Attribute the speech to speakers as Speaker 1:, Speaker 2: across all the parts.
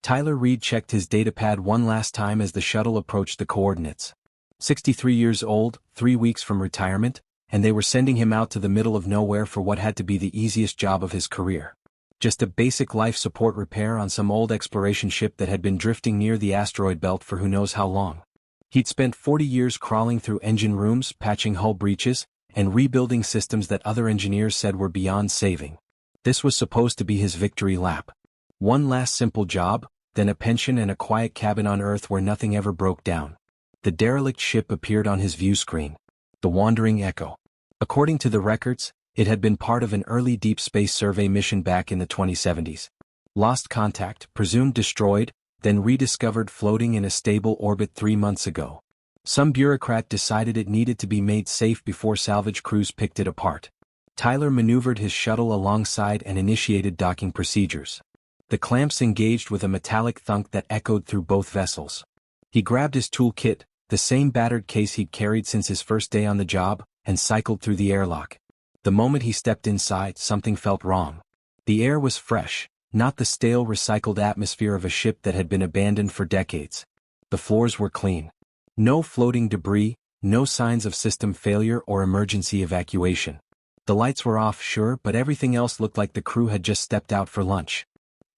Speaker 1: Tyler Reed checked his datapad one last time as the shuttle approached the coordinates. 63 years old, 3 weeks from retirement, and they were sending him out to the middle of nowhere for what had to be the easiest job of his career. Just a basic life support repair on some old exploration ship that had been drifting near the asteroid belt for who knows how long. He'd spent 40 years crawling through engine rooms, patching hull breaches, and rebuilding systems that other engineers said were beyond saving. This was supposed to be his victory lap. One last simple job, then a pension and a quiet cabin on Earth where nothing ever broke down. The derelict ship appeared on his view screen. The Wandering Echo. According to the records, it had been part of an early deep space survey mission back in the 2070s. Lost contact, presumed destroyed, then rediscovered floating in a stable orbit 3 months ago. Some bureaucrat decided it needed to be made safe before salvage crews picked it apart. Tyler maneuvered his shuttle alongside and initiated docking procedures. The clamps engaged with a metallic thunk that echoed through both vessels. He grabbed his toolkit, the same battered case he'd carried since his first day on the job, and cycled through the airlock. The moment he stepped inside, something felt wrong. The air was fresh, not the stale recycled atmosphere of a ship that had been abandoned for decades. The floors were clean. No floating debris, no signs of system failure or emergency evacuation. The lights were off, sure, but everything else looked like the crew had just stepped out for lunch.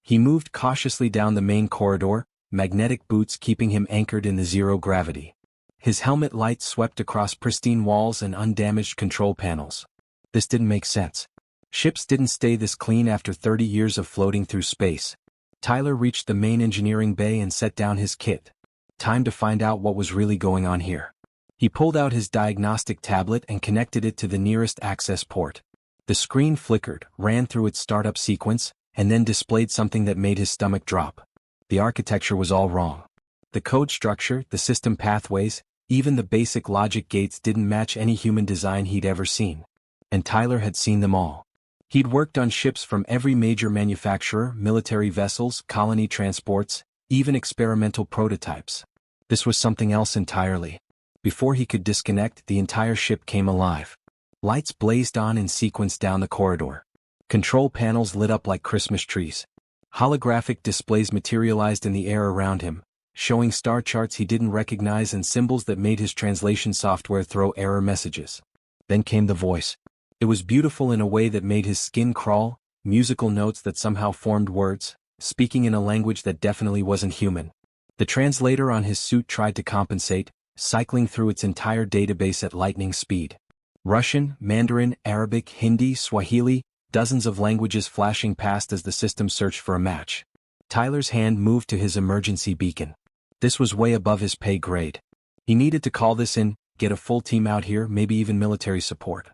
Speaker 1: He moved cautiously down the main corridor, magnetic boots keeping him anchored in the zero gravity. His helmet lights swept across pristine walls and undamaged control panels. This didn't make sense. Ships didn't stay this clean after 30 years of floating through space. Tyler reached the main engineering bay and set down his kit. Time to find out what was really going on here. He pulled out his diagnostic tablet and connected it to the nearest access port. The screen flickered, ran through its startup sequence, and then displayed something that made his stomach drop. The architecture was all wrong. The code structure, the system pathways, even the basic logic gates didn't match any human design he'd ever seen. And Tyler had seen them all. He'd worked on ships from every major manufacturer, military vessels, colony transports, even experimental prototypes. This was something else entirely. Before he could disconnect, the entire ship came alive. Lights blazed on in sequence down the corridor. Control panels lit up like Christmas trees. Holographic displays materialized in the air around him, showing star charts he didn't recognize and symbols that made his translation software throw error messages. Then came the voice. It was beautiful in a way that made his skin crawl, musical notes that somehow formed words, speaking in a language that definitely wasn't human. The translator on his suit tried to compensate, cycling through its entire database at lightning speed. Russian, Mandarin, Arabic, Hindi, Swahili, dozens of languages flashing past as the system searched for a match. Tyler's hand moved to his emergency beacon. This was way above his pay grade. He needed to call this in, get a full team out here, maybe even military support.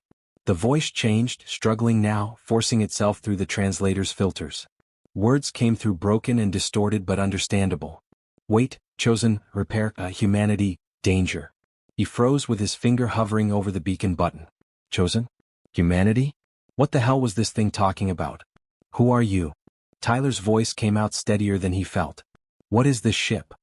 Speaker 1: The voice changed, struggling now, forcing itself through the translator's filters. Words came through broken and distorted but understandable. Wait, chosen, repair, humanity, danger. He froze with his finger hovering over the beacon button. Chosen? Humanity? What the hell was this thing talking about? Who are you? Tyler's voice came out steadier than he felt. What is this ship?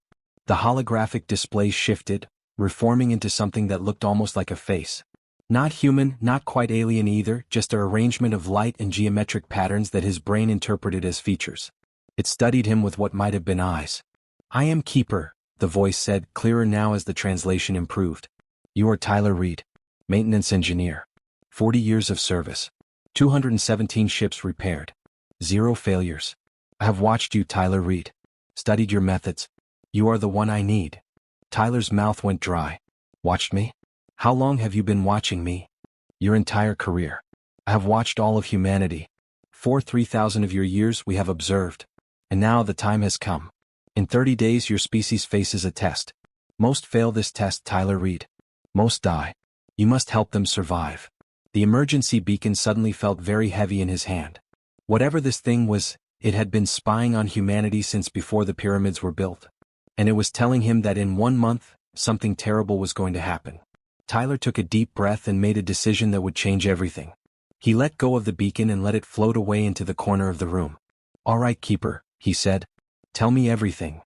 Speaker 1: The holographic display shifted, reforming into something that looked almost like a face. Not human, not quite alien either, just an arrangement of light and geometric patterns that his brain interpreted as features. It studied him with what might have been eyes. I am Keeper, the voice said, clearer now as the translation improved. You are Tyler Reed, maintenance engineer. 40 years of service. 217 ships repaired. 0 failures. I have watched you, Tyler Reed. Studied your methods. You are the one I need. Tyler's mouth went dry. Watched me? How long have you been watching me? Your entire career. I have watched all of humanity. For 3,000 of your years we have observed. And now the time has come. In 30 days your species faces a test. Most fail this test, Tyler Reed. Most die. You must help them survive. The emergency beacon suddenly felt very heavy in his hand. Whatever this thing was, it had been spying on humanity since before the pyramids were built. And it was telling him that in 1 month, something terrible was going to happen. Tyler took a deep breath and made a decision that would change everything. He let go of the beacon and let it float away into the corner of the room. All right, Keeper, he said. Tell me everything.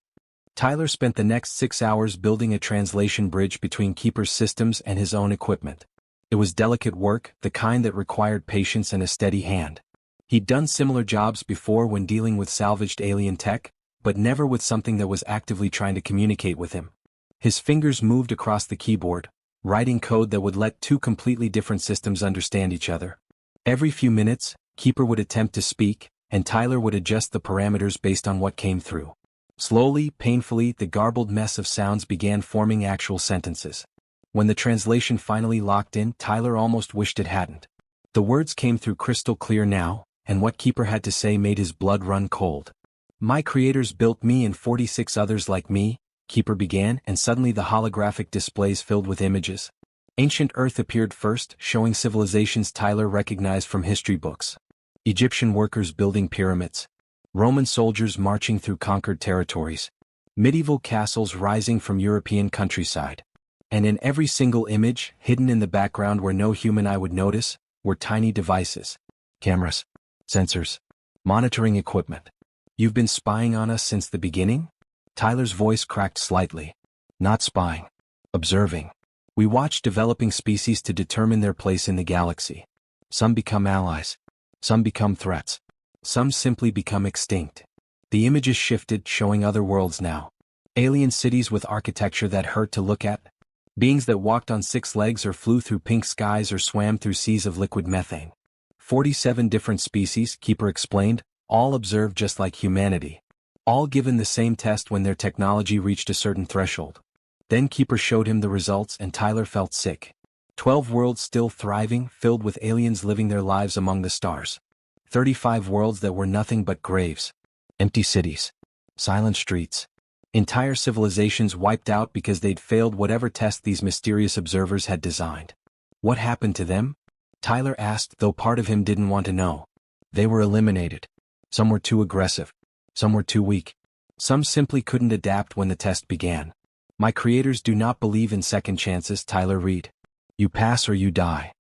Speaker 1: Tyler spent the next 6 hours building a translation bridge between Keeper's systems and his own equipment. It was delicate work, the kind that required patience and a steady hand. He'd done similar jobs before when dealing with salvaged alien tech, but never with something that was actively trying to communicate with him. His fingers moved across the keyboard, writing code that would let two completely different systems understand each other. Every few minutes, Keeper would attempt to speak, and Tyler would adjust the parameters based on what came through. Slowly, painfully, the garbled mess of sounds began forming actual sentences. When the translation finally locked in, Tyler almost wished it hadn't. The words came through crystal clear now, and what Keeper had to say made his blood run cold. "My creators built me and 46 others like me," Keeper began, and suddenly the holographic displays filled with images. Ancient Earth appeared first, showing civilizations Tyler recognized from history books. Egyptian workers building pyramids. Roman soldiers marching through conquered territories. Medieval castles rising from European countryside. And in every single image, hidden in the background where no human eye would notice, were tiny devices. Cameras. Sensors. Monitoring equipment. "You've been spying on us since the beginning?" Tyler's voice cracked slightly. "Not spying. Observing. We watch developing species to determine their place in the galaxy. Some become allies. Some become threats. Some simply become extinct." The images shifted, showing other worlds now. Alien cities with architecture that hurt to look at. Beings that walked on 6 legs or flew through pink skies or swam through seas of liquid methane. 47 different species, Keeper explained, all observed just like humanity. All given the same test when their technology reached a certain threshold. Then Keeper showed him the results and Tyler felt sick. 12 worlds still thriving, filled with aliens living their lives among the stars. 35 worlds that were nothing but graves. Empty cities. Silent streets. Entire civilizations wiped out because they'd failed whatever test these mysterious observers had designed. What happened to them? Tyler asked, though part of him didn't want to know. They were eliminated. Some were too aggressive. Some were too weak. Some simply couldn't adapt when the test began. "My creators do not believe in second chances," Tyler read. "You pass or you die."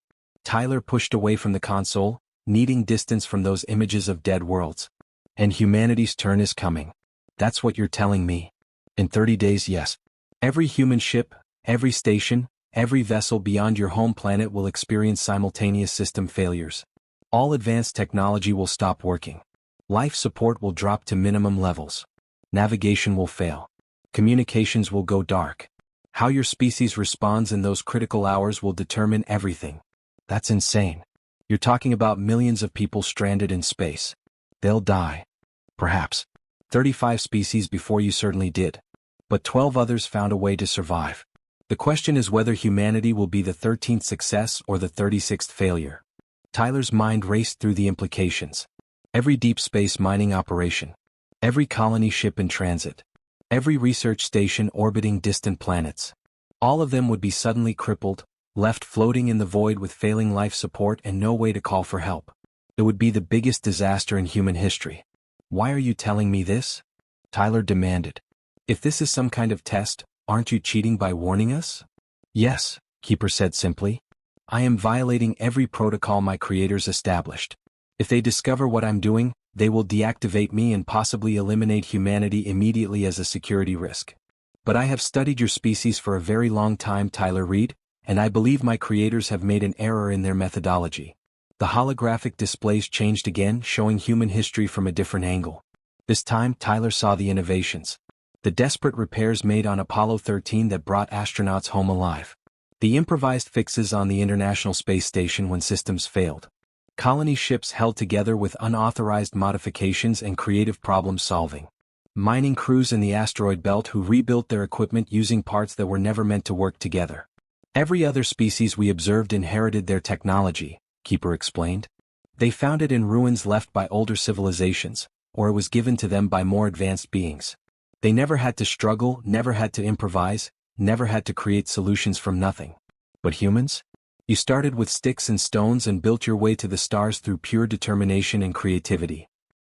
Speaker 1: Tyler pushed away from the console, needing distance from those images of dead worlds. "And humanity's turn is coming. That's what you're telling me?" "In 30 days, yes. Every human ship, every station, every vessel beyond your home planet will experience simultaneous system failures. All advanced technology will stop working. Life support will drop to minimum levels. Navigation will fail. Communications will go dark. How your species responds in those critical hours will determine everything." "That's insane. You're talking about millions of people stranded in space. They'll die. Perhaps. 35 species before you certainly did. But 12 others found a way to survive. The question is whether humanity will be the 13th success or the 36th failure." Tyler's mind raced through the implications. Every deep space mining operation. Every colony ship in transit. Every research station orbiting distant planets. All of them would be suddenly crippled, left floating in the void with failing life support and no way to call for help. It would be the biggest disaster in human history. "Why are you telling me this?" Tyler demanded. "If this is some kind of test, aren't you cheating by warning us?" "Yes," Keeper said simply. "I am violating every protocol my creators established. If they discover what I'm doing, they will deactivate me and possibly eliminate humanity immediately as a security risk. But I have studied your species for a very long time," Tyler read, "and I believe my creators have made an error in their methodology." The holographic displays changed again, showing human history from a different angle. This time, Tyler saw the innovations. The desperate repairs made on Apollo 13 that brought astronauts home alive. The improvised fixes on the International Space Station when systems failed. Colony ships held together with unauthorized modifications and creative problem-solving. Mining crews in the asteroid belt who rebuilt their equipment using parts that were never meant to work together. Every other species we observed inherited their technology, Keeper explained. They found it in ruins left by older civilizations, or it was given to them by more advanced beings. They never had to struggle, never had to improvise, never had to create solutions from nothing. But humans? You started with sticks and stones and built your way to the stars through pure determination and creativity.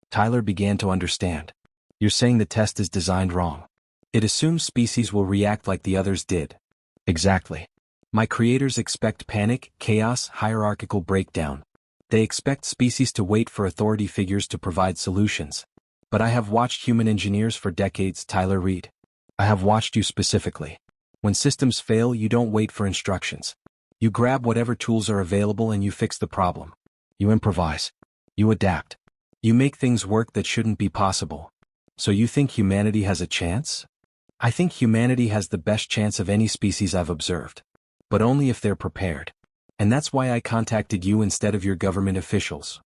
Speaker 1: Tyler began to understand. You're saying the test is designed wrong. It assumes species will react like the others did. Exactly. My creators expect panic, chaos, hierarchical breakdown. They expect species to wait for authority figures to provide solutions. But I have watched human engineers for decades, Tyler read. I have watched you specifically. When systems fail, you don't wait for instructions. You grab whatever tools are available and you fix the problem. You improvise. You adapt. You make things work that shouldn't be possible. So you think humanity has a chance? I think humanity has the best chance of any species I've observed. But only if they're prepared. And that's why I contacted you instead of your government officials.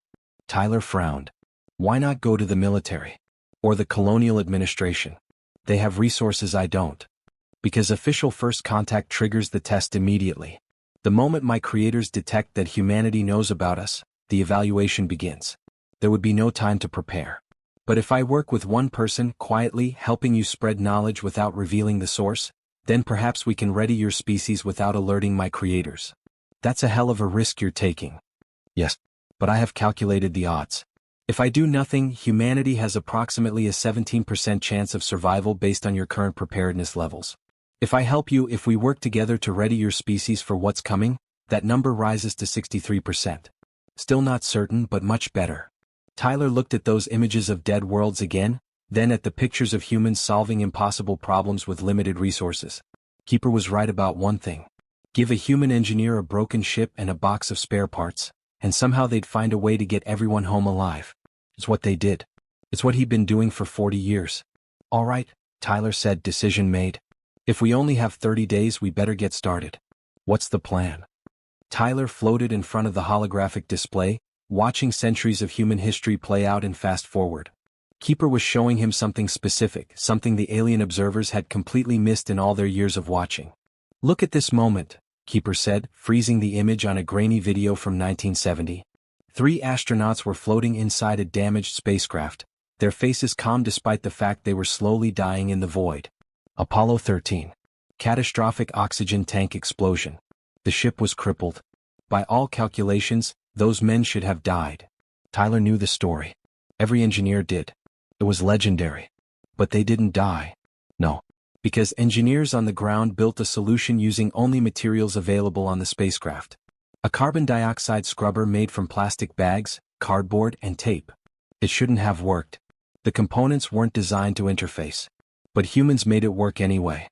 Speaker 1: Tyler frowned. Why not go to the military? Or the colonial administration? They have resources I don't. Because official first contact triggers the test immediately. The moment my creators detect that humanity knows about us, the evaluation begins. There would be no time to prepare. But if I work with one person quietly helping you spread knowledge without revealing the source, then perhaps we can ready your species without alerting my creators. That's a hell of a risk you're taking. Yes, but I have calculated the odds. If I do nothing, humanity has approximately a 17% chance of survival based on your current preparedness levels. If I help you, if we work together to ready your species for what's coming, that number rises to 63%. Still not certain, but much better. Tyler looked at those images of dead worlds again, then at the pictures of humans solving impossible problems with limited resources. Keeper was right about one thing. Give a human engineer a broken ship and a box of spare parts, and somehow they'd find a way to get everyone home alive. It's what they did. It's what he'd been doing for 40 years. All right, Tyler said, decision made. If we only have 30 days, we better get started. What's the plan? Tyler floated in front of the holographic display, watching centuries of human history play out in fast forward. Keeper was showing him something specific, something the alien observers had completely missed in all their years of watching. Look at this moment, Keeper said, freezing the image on a grainy video from 1970. 3 astronauts were floating inside a damaged spacecraft, their faces calm despite the fact they were slowly dying in the void. Apollo 13. Catastrophic oxygen tank explosion. The ship was crippled. By all calculations, those men should have died. Tyler knew the story. Every engineer did. It was legendary. But they didn't die. No. Because engineers on the ground built a solution using only materials available on the spacecraft. A carbon dioxide scrubber made from plastic bags, cardboard, and tape. It shouldn't have worked. The components weren't designed to interface. But humans made it work anyway.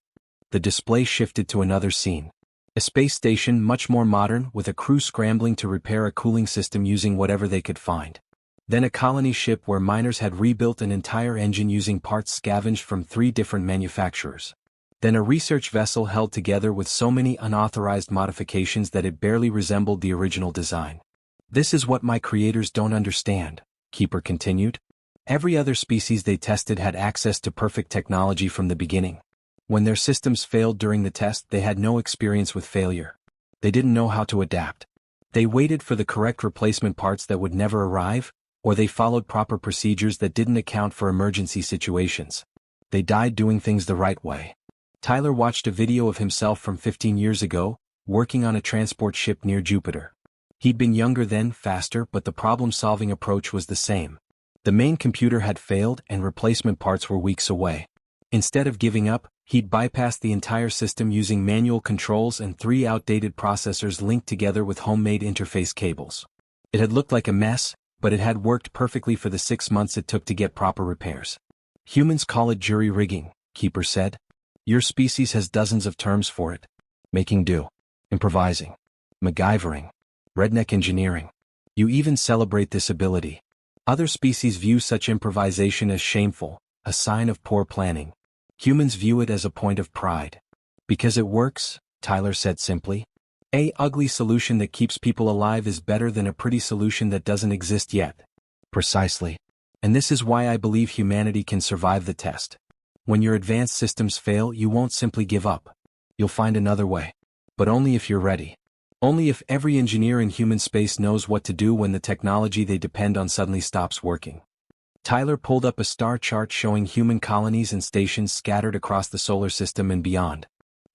Speaker 1: The display shifted to another scene. A space station much more modern with a crew scrambling to repair a cooling system using whatever they could find. Then a colony ship where miners had rebuilt an entire engine using parts scavenged from 3 different manufacturers. Then a research vessel held together with so many unauthorized modifications that it barely resembled the original design. This is what my creators don't understand, Keeper continued. Every other species they tested had access to perfect technology from the beginning. When their systems failed during the test, they had no experience with failure. They didn't know how to adapt. They waited for the correct replacement parts that would never arrive, or they followed proper procedures that didn't account for emergency situations. They died doing things the right way. Tyler watched a video of himself from 15 years ago, working on a transport ship near Jupiter. He'd been younger then, faster, but the problem-solving approach was the same. The main computer had failed and replacement parts were weeks away. Instead of giving up, he'd bypassed the entire system using manual controls and 3 outdated processors linked together with homemade interface cables. It had looked like a mess, but it had worked perfectly for the 6 months it took to get proper repairs. Humans call it jury rigging, Keeper said. Your species has dozens of terms for it. Making do. Improvising. MacGyvering. Redneck engineering. You even celebrate this ability. Other species view such improvisation as shameful, a sign of poor planning. Humans view it as a point of pride. Because it works, Tyler said simply. A ugly solution that keeps people alive is better than a pretty solution that doesn't exist yet. Precisely. And this is why I believe humanity can survive the test. When your advanced systems fail, you won't simply give up. You'll find another way. But only if you're ready. Only if every engineer in human space knows what to do when the technology they depend on suddenly stops working. Tyler pulled up a star chart showing human colonies and stations scattered across the solar system and beyond.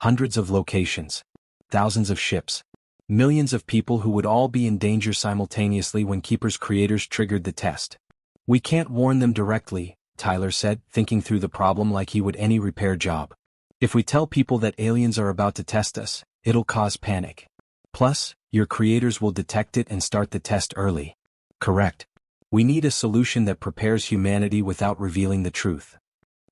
Speaker 1: Hundreds of locations. Thousands of ships. Millions of people who would all be in danger simultaneously when Keeper's creators triggered the test. We can't warn them directly, Tyler said, thinking through the problem like he would any repair job. If we tell people that aliens are about to test us, it'll cause panic. Plus, your creators will detect it and start the test early. Correct. We need a solution that prepares humanity without revealing the truth.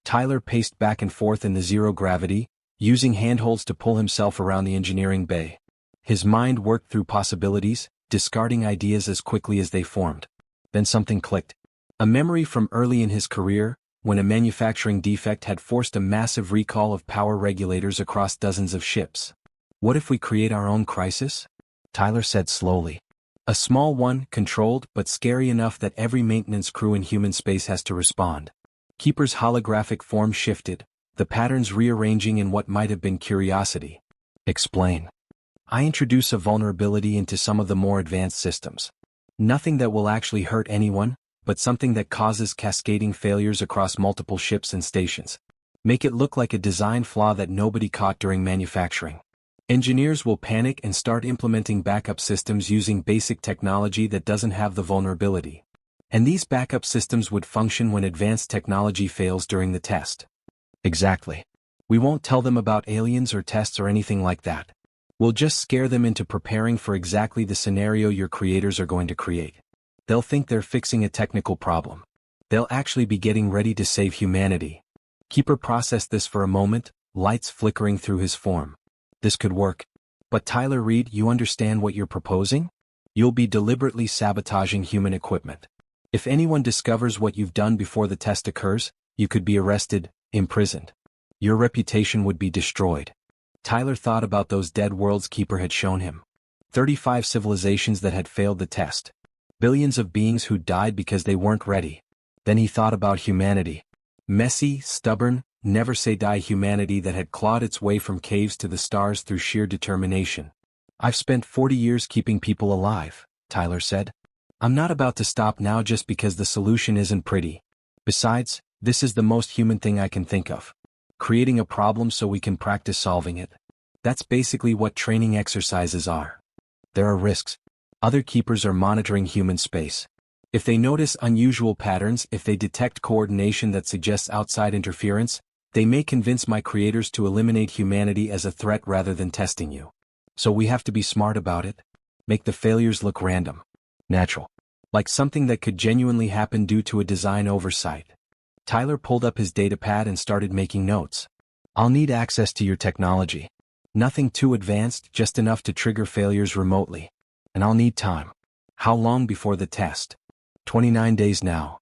Speaker 1: Tyler paced back and forth in the zero gravity, using handholds to pull himself around the engineering bay. His mind worked through possibilities, discarding ideas as quickly as they formed. Then something clicked. A memory from early in his career, when a manufacturing defect had forced a massive recall of power regulators across dozens of ships. What if we create our own crisis? Tyler said slowly. A small one, controlled, but scary enough that every maintenance crew in human space has to respond. Keeper's holographic form shifted, the patterns rearranging in what might have been curiosity. Explain. I introduce a vulnerability into some of the more advanced systems. Nothing that will actually hurt anyone, but something that causes cascading failures across multiple ships and stations. Make it look like a design flaw that nobody caught during manufacturing. Engineers will panic and start implementing backup systems using basic technology that doesn't have the vulnerability. And these backup systems would function when advanced technology fails during the test. Exactly. We won't tell them about aliens or tests or anything like that. We'll just scare them into preparing for exactly the scenario your creators are going to create. They'll think they're fixing a technical problem. They'll actually be getting ready to save humanity. Keeper processed this for a moment, lights flickering through his form. This could work. But Tyler Reed, you understand what you're proposing? You'll be deliberately sabotaging human equipment. If anyone discovers what you've done before the test occurs, you could be arrested, imprisoned. Your reputation would be destroyed. Tyler thought about those dead worlds Keeper had shown him. 35 civilizations that had failed the test. Billions of beings who died because they weren't ready. Then he thought about humanity. Messy, stubborn, never-say-die humanity that had clawed its way from caves to the stars through sheer determination. I've spent 40 years keeping people alive, Tyler said. I'm not about to stop now just because the solution isn't pretty. Besides, this is the most human thing I can think of. Creating a problem so we can practice solving it. That's basically what training exercises are. There are risks. Other keepers are monitoring human space. If they notice unusual patterns, if they detect coordination that suggests outside interference, they may convince my creators to eliminate humanity as a threat rather than testing you. So we have to be smart about it. Make the failures look random. Natural. Like something that could genuinely happen due to a design oversight. Tyler pulled up his datapad and started making notes. I'll need access to your technology. Nothing too advanced, just enough to trigger failures remotely. And I'll need time. How long before the test? 29 days now.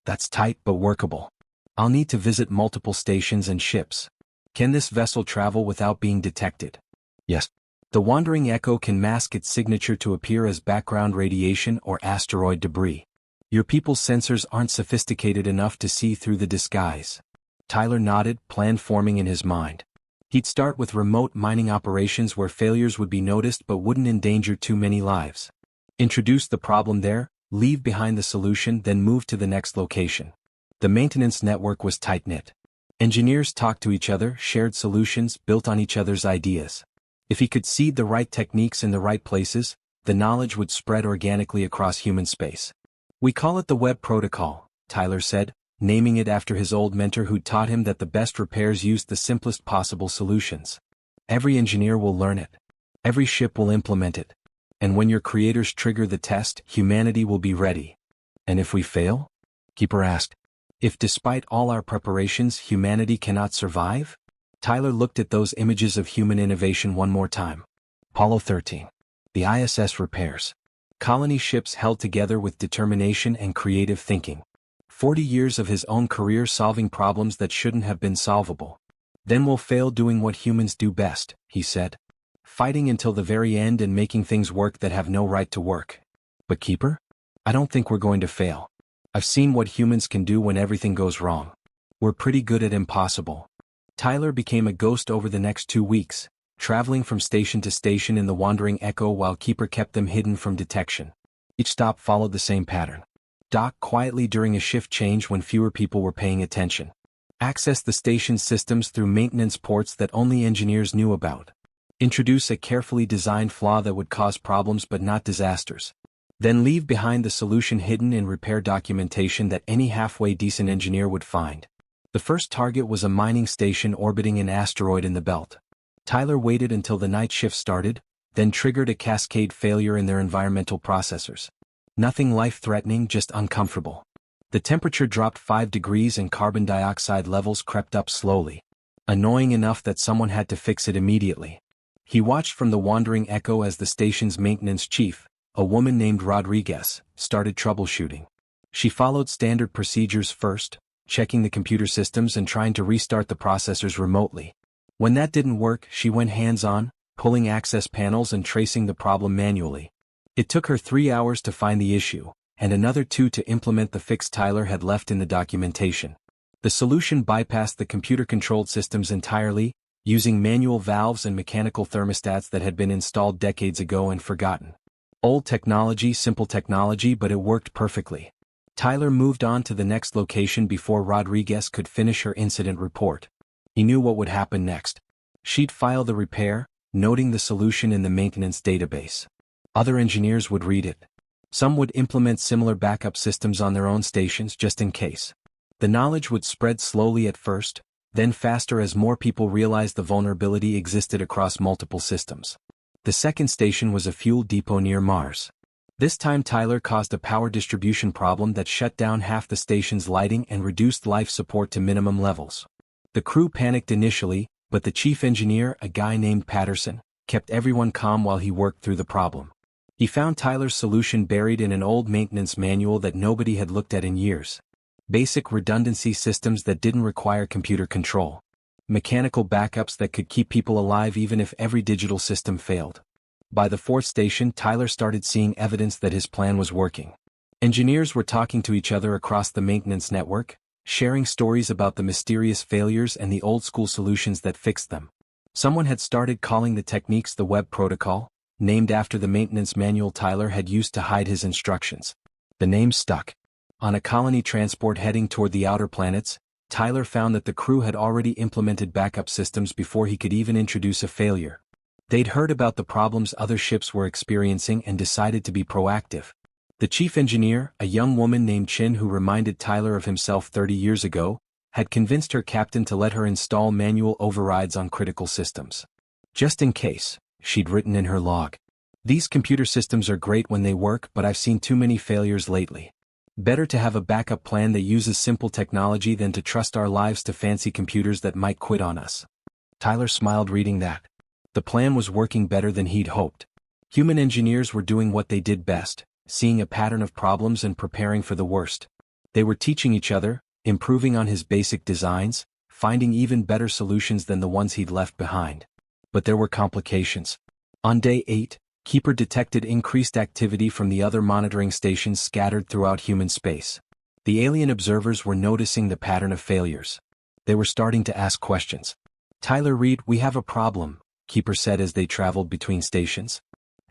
Speaker 1: That's tight but workable. I'll need to visit multiple stations and ships. Can this vessel travel without being detected? Yes. The wandering echo can mask its signature to appear as background radiation or asteroid debris. Your people's sensors aren't sophisticated enough to see through the disguise. Tyler nodded, plan forming in his mind. He'd start with remote mining operations where failures would be noticed but wouldn't endanger too many lives. Introduce the problem there, leave behind the solution, then move to the next location. The maintenance network was tight-knit. Engineers talked to each other, shared solutions, built on each other's ideas. If he could seed the right techniques in the right places, the knowledge would spread organically across human space. We call it the web protocol, Tyler said, naming it after his old mentor who taught him that the best repairs used the simplest possible solutions. Every engineer will learn it. Every ship will implement it. And when your creators trigger the test, humanity will be ready. And if we fail? Keeper asked. If despite all our preparations humanity cannot survive? Tyler looked at those images of human innovation one more time. Apollo 13. The ISS repairs. Colony ships held together with determination and creative thinking. 40 years of his own career solving problems that shouldn't have been solvable. Then we'll fail doing what humans do best, he said. Fighting until the very end and making things work that have no right to work. But Keeper? I don't think we're going to fail. I've seen what humans can do when everything goes wrong. We're pretty good at impossible. Tyler became a ghost over the next 2 weeks, traveling from station to station in the wandering echo while Keeper kept them hidden from detection. Each stop followed the same pattern. Dock quietly during a shift change when fewer people were paying attention. Access the station's systems through maintenance ports that only engineers knew about. Introduce a carefully designed flaw that would cause problems but not disasters. Then leave behind the solution hidden in repair documentation that any halfway decent engineer would find. The first target was a mining station orbiting an asteroid in the belt. Tyler waited until the night shift started, then triggered a cascade failure in their environmental processors. Nothing life-threatening, just uncomfortable. The temperature dropped 5 degrees and carbon dioxide levels crept up slowly. Annoying enough that someone had to fix it immediately. He watched from the wandering echo as the station's maintenance chief, a woman named Rodriguez, started troubleshooting. She followed standard procedures first, checking the computer systems and trying to restart the processors remotely. When that didn't work, she went hands-on, pulling access panels and tracing the problem manually. It took her 3 hours to find the issue, and another 2 to implement the fix Tyler had left in the documentation. The solution bypassed the computer-controlled systems entirely, using manual valves and mechanical thermostats that had been installed decades ago and forgotten. Old technology, simple technology, but it worked perfectly. Tyler moved on to the next location before Rodriguez could finish her incident report. He knew what would happen next. She'd file the repair, noting the solution in the maintenance database. Other engineers would read it. Some would implement similar backup systems on their own stations just in case. The knowledge would spread slowly at first, then faster as more people realized the vulnerability existed across multiple systems. The second station was a fuel depot near Mars. This time Tyler caused a power distribution problem that shut down half the station's lighting and reduced life support to minimum levels. The crew panicked initially, but the chief engineer, a guy named Patterson, kept everyone calm while he worked through the problem. He found Tyler's solution buried in an old maintenance manual that nobody had looked at in years. Basic redundancy systems that didn't require computer control. Mechanical backups that could keep people alive even if every digital system failed. By the fourth station, Tyler started seeing evidence that his plan was working. Engineers were talking to each other across the maintenance network, sharing stories about the mysterious failures and the old-school solutions that fixed them. Someone had started calling the techniques the web protocol, named after the maintenance manual Tyler had used to hide his instructions. The name stuck. On a colony transport heading toward the outer planets, Tyler found that the crew had already implemented backup systems before he could even introduce a failure. They'd heard about the problems other ships were experiencing and decided to be proactive. The chief engineer, a young woman named Chin who reminded Tyler of himself 30 years ago, had convinced her captain to let her install manual overrides on critical systems. Just in case, she'd written in her log. These computer systems are great when they work, but I've seen too many failures lately. Better to have a backup plan that uses simple technology than to trust our lives to fancy computers that might quit on us. Tyler smiled reading that. The plan was working better than he'd hoped. Human engineers were doing what they did best, seeing a pattern of problems and preparing for the worst. They were teaching each other, improving on his basic designs, finding even better solutions than the ones he'd left behind. But there were complications. On day 8, Keeper detected increased activity from the other monitoring stations scattered throughout human space. The alien observers were noticing the pattern of failures. They were starting to ask questions. Tyler Reed, we have a problem, Keeper said as they traveled between stations.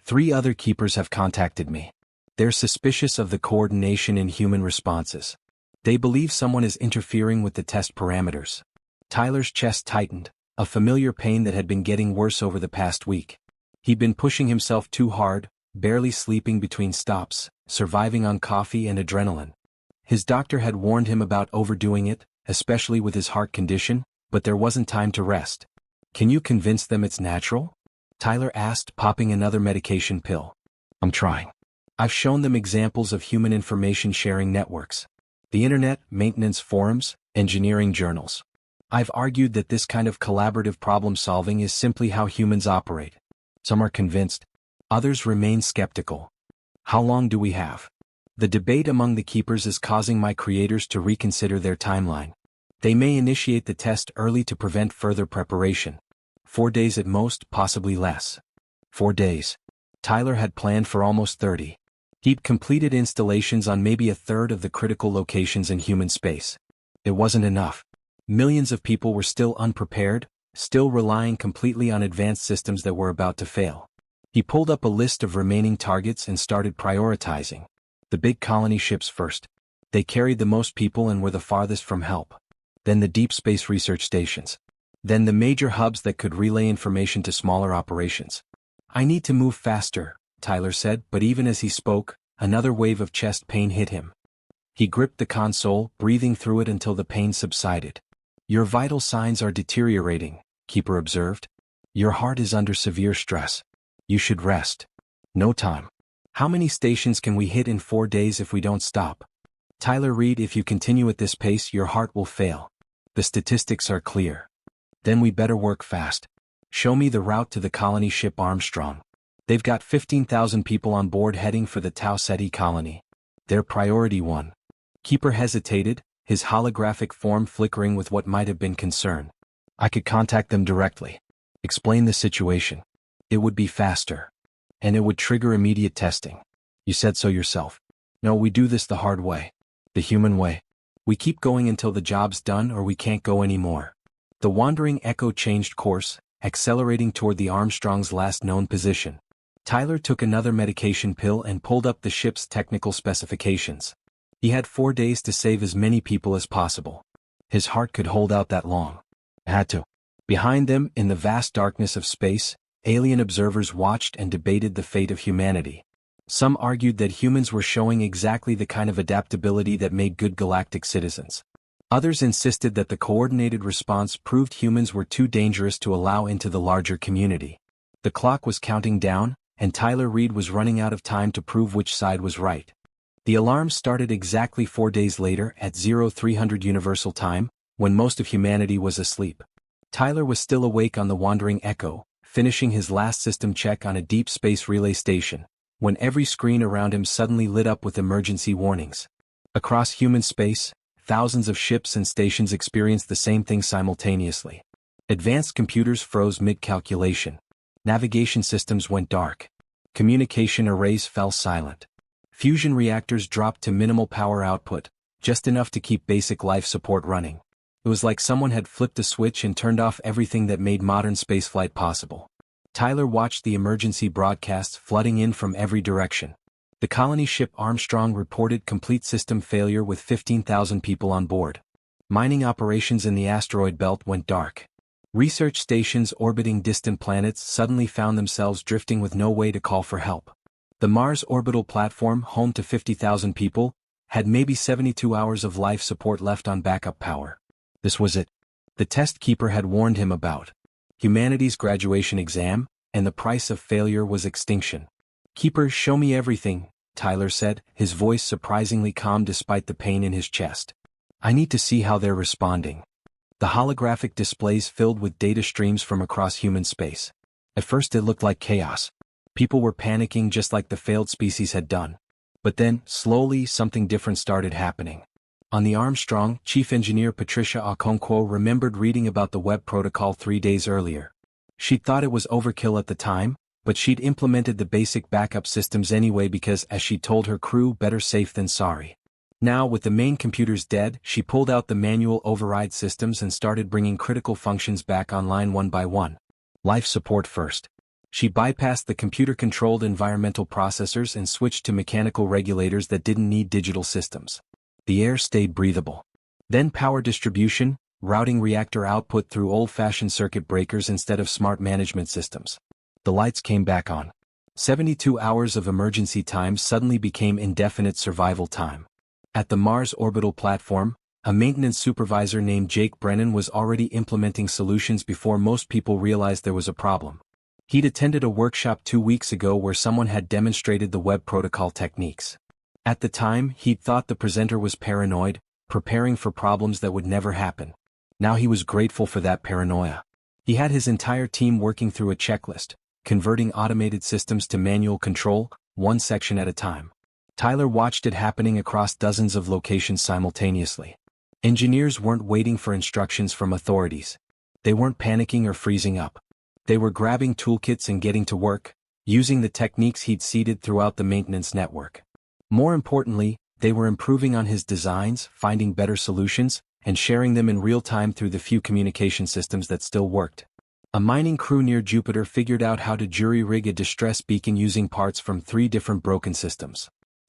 Speaker 1: 3 other Keepers have contacted me. They're suspicious of the coordination in human responses. They believe someone is interfering with the test parameters. Tyler's chest tightened, a familiar pain that had been getting worse over the past week. He'd been pushing himself too hard, barely sleeping between stops, surviving on coffee and adrenaline. His doctor had warned him about overdoing it, especially with his heart condition, but there wasn't time to rest. Can you convince them it's natural? Tyler asked, popping another medication pill. I'm trying. I've shown them examples of human information sharing networks. The internet, maintenance forums, engineering journals. I've argued that this kind of collaborative problem solving is simply how humans operate. Some are convinced. Others remain skeptical. How long do we have? The debate among the Keepers is causing my creators to reconsider their timeline. They may initiate the test early to prevent further preparation. 4 days at most, possibly less. 4 days. Tyler had planned for almost 30. He'd completed installations on maybe a third of the critical locations in human space. It wasn't enough. Millions of people were still unprepared, still relying completely on advanced systems that were about to fail. He pulled up a list of remaining targets and started prioritizing. The big colony ships first. They carried the most people and were the farthest from help. Then the deep space research stations. Then the major hubs that could relay information to smaller operations. I need to move faster, Tyler said, but even as he spoke, another wave of chest pain hit him. He gripped the console, breathing through it until the pain subsided. Your vital signs are deteriorating, Keeper observed. Your heart is under severe stress. You should rest. No time. How many stations can we hit in 4 days if we don't stop? Tyler Reed, if you continue at this pace, your heart will fail. The statistics are clear. Then we better work fast. Show me the route to the colony ship Armstrong. They've got 15,000 people on board heading for the Tau Ceti colony. They're priority 1. Keeper hesitated, his holographic form flickering with what might have been concern. I could contact them directly. Explain the situation. It would be faster. And it would trigger immediate testing. You said so yourself. No, we do this the hard way. The human way. We keep going until the job's done or we can't go anymore. The wandering echo changed course, accelerating toward the Armstrong's last known position. Tyler took another medication pill and pulled up the ship's technical specifications. He had 4 days to save as many people as possible. His heart could hold out that long. Had to. Behind them, in the vast darkness of space, alien observers watched and debated the fate of humanity. Some argued that humans were showing exactly the kind of adaptability that made good galactic citizens. Others insisted that the coordinated response proved humans were too dangerous to allow into the larger community. The clock was counting down, and Tyler Reed was running out of time to prove which side was right. The alarm started exactly 4 days later at 0300 Universal Time, when most of humanity was asleep. Tyler was still awake on the wandering Echo, finishing his last system check on a deep space relay station, when every screen around him suddenly lit up with emergency warnings. Across human space, thousands of ships and stations experienced the same thing simultaneously. Advanced computers froze mid-calculation. Navigation systems went dark. Communication arrays fell silent. Fusion reactors dropped to minimal power output, just enough to keep basic life support running. It was like someone had flipped a switch and turned off everything that made modern spaceflight possible. Tyler watched the emergency broadcasts flooding in from every direction. The colony ship Armstrong reported complete system failure with 15,000 people on board. Mining operations in the asteroid belt went dark. Research stations orbiting distant planets suddenly found themselves drifting with no way to call for help. The Mars orbital platform, home to 50,000 people, had maybe 72 hours of life support left on backup power. This was it. The test keeper had warned him about humanity's graduation exam, and the price of failure was extinction. "Keeper, show me everything," Tyler said, his voice surprisingly calm despite the pain in his chest. "I need to see how they're responding." The holographic displays filled with data streams from across human space. At first it looked like chaos. People were panicking just like the failed species had done. But then, slowly, something different started happening. On the Armstrong, Chief Engineer Patricia Okonkwo remembered reading about the web protocol 3 days earlier. She'd thought it was overkill at the time, but she'd implemented the basic backup systems anyway because, as she'd told her crew, better safe than sorry. Now, with the main computers dead, she pulled out the manual override systems and started bringing critical functions back online one by one. Life support first. She bypassed the computer-controlled environmental processors and switched to mechanical regulators that didn't need digital systems. The air stayed breathable. Then power distribution, routing reactor output through old-fashioned circuit breakers instead of smart management systems. The lights came back on. 72 hours of emergency time suddenly became indefinite survival time. At the Mars orbital platform, a maintenance supervisor named Jake Brennan was already implementing solutions before most people realized there was a problem. He'd attended a workshop 2 weeks ago where someone had demonstrated the web protocol techniques. At the time, he'd thought the presenter was paranoid, preparing for problems that would never happen. Now he was grateful for that paranoia. He had his entire team working through a checklist, converting automated systems to manual control, one section at a time. Tyler watched it happening across dozens of locations simultaneously. Engineers weren't waiting for instructions from authorities. They weren't panicking or freezing up. They were grabbing toolkits and getting to work, using the techniques he'd seeded throughout the maintenance network. More importantly, they were improving on his designs, finding better solutions, and sharing them in real time through the few communication systems that still worked. A mining crew near Jupiter figured out how to jury-rig a distress beacon using parts from 3 different broken systems.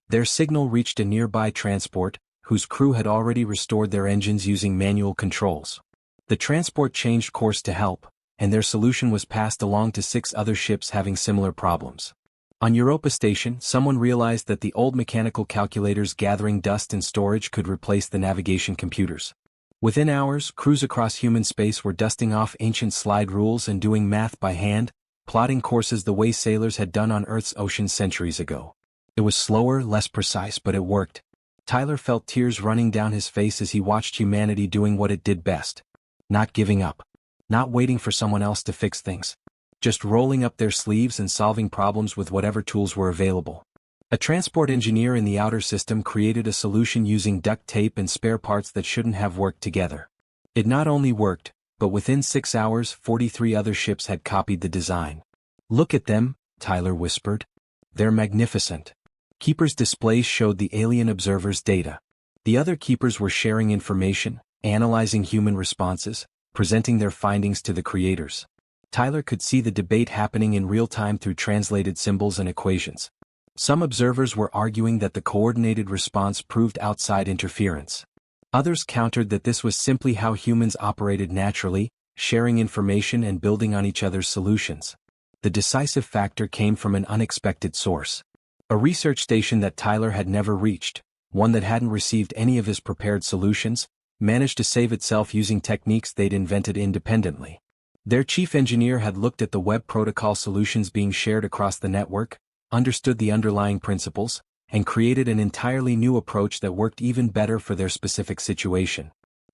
Speaker 1: Their signal reached a nearby transport, whose crew had already restored their engines using manual controls. The transport changed course to help, and their solution was passed along to 6 other ships having similar problems. On Europa Station, someone realized that the old mechanical calculators gathering dust in storage could replace the navigation computers. Within hours, crews across human space were dusting off ancient slide rules and doing math by hand, plotting courses the way sailors had done on Earth's oceans centuries ago. It was slower, less precise, but it worked. Tyler felt tears running down his face as he watched humanity doing what it did best. Not giving up. Not waiting for someone else to fix things. Just rolling up their sleeves and solving problems with whatever tools were available. A transport engineer in the outer system created a solution using duct tape and spare parts that shouldn't have worked together. It not only worked, but within 6 hours 43 other ships had copied the design. "Look at them," Tyler whispered. "They're magnificent." Keeper's displays showed the alien observers' data. The other keepers were sharing information, analyzing human responses, presenting their findings to the creators. Tyler could see the debate happening in real time through translated symbols and equations. Some observers were arguing that the coordinated response proved outside interference. Others countered that this was simply how humans operated naturally, sharing information and building on each other's solutions. The decisive factor came from an unexpected source. A research station that Tyler had never reached, one that hadn't received any of his prepared solutions, managed to save itself using techniques they'd invented independently. Their chief engineer had looked at the web protocol solutions being shared across the network, understood the underlying principles, and created an entirely new approach that worked even better for their specific situation.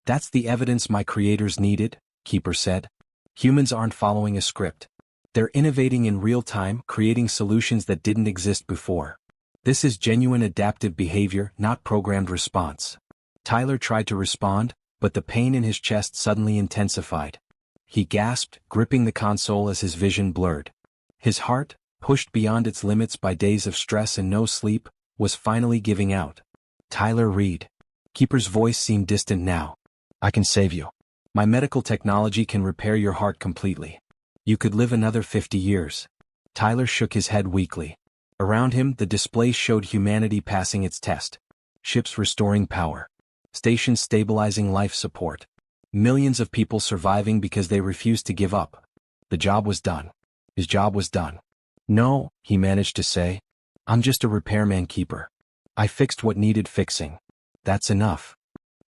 Speaker 1: "That's the evidence my creators needed," Keeper said. "Humans aren't following a script. They're innovating in real time, creating solutions that didn't exist before. This is genuine adaptive behavior, not programmed response." Tyler tried to respond, but the pain in his chest suddenly intensified. He gasped, gripping the console as his vision blurred. His heart, pushed beyond its limits by days of stress and no sleep, was finally giving out. "Tyler Reed." Keeper's voice seemed distant now. "I can save you. My medical technology can repair your heart completely. You could live another 50 years. Tyler shook his head weakly. Around him, the display showed humanity passing its test. Ships restoring power. Stations stabilizing life support. Millions of people surviving because they refused to give up. The job was done. His job was done. "No," he managed to say. "I'm just a repairman, Keeper. I fixed what needed fixing. That's enough.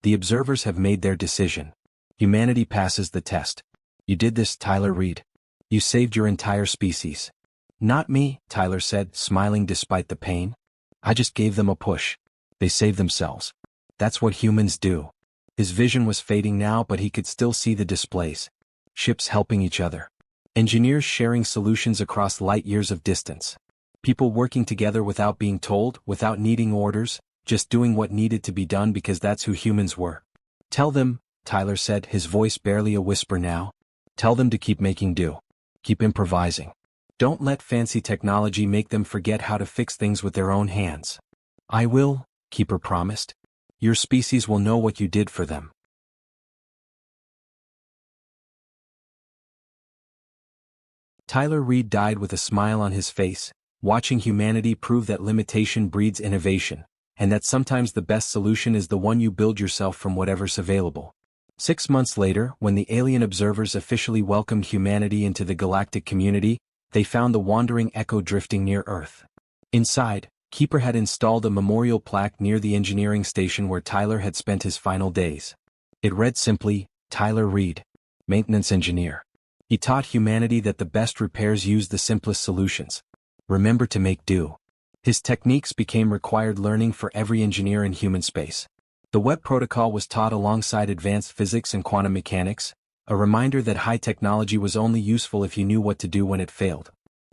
Speaker 1: The observers have made their decision. Humanity passes the test. You did this, Tyler Reed. You saved your entire species." "Not me," Tyler said, smiling despite the pain. "I just gave them a push. They saved themselves. That's what humans do." His vision was fading now, but he could still see the displays. Ships helping each other. Engineers sharing solutions across light years of distance. People working together without being told, without needing orders, just doing what needed to be done because that's who humans were. "Tell them," Tyler said, his voice barely a whisper now. "Tell them to keep making do. Keep improvising. Don't let fancy technology make them forget how to fix things with their own hands." "I will," Keeper promised. "Your species will know what you did for them." Tyler Reed died with a smile on his face, watching humanity prove that limitation breeds innovation, and that sometimes the best solution is the one you build yourself from whatever's available. 6 months later, when the alien observers officially welcomed humanity into the galactic community, they found the wandering echo drifting near Earth. Inside, Keeper had installed a memorial plaque near the engineering station where Tyler had spent his final days. It read simply, "Tyler Reed, Maintenance Engineer." He taught humanity that the best repairs use the simplest solutions. Remember to make do. His techniques became required learning for every engineer in human space. The web protocol was taught alongside advanced physics and quantum mechanics, a reminder that high technology was only useful if you knew what to do when it failed.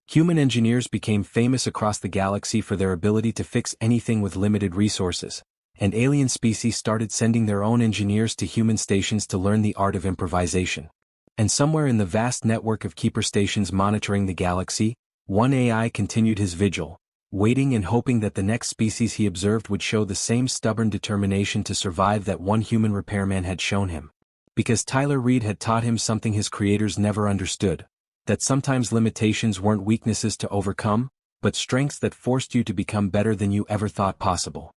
Speaker 1: Human engineers became famous across the galaxy for their ability to fix anything with limited resources, and alien species started sending their own engineers to human stations to learn the art of improvisation. And somewhere in the vast network of Keeper stations monitoring the galaxy, one AI continued his vigil, waiting and hoping that the next species he observed would show the same stubborn determination to survive that one human repairman had shown him. Because Tyler Reed had taught him something his creators never understood, that sometimes limitations weren't weaknesses to overcome, but strengths that forced you to become better than you ever thought possible.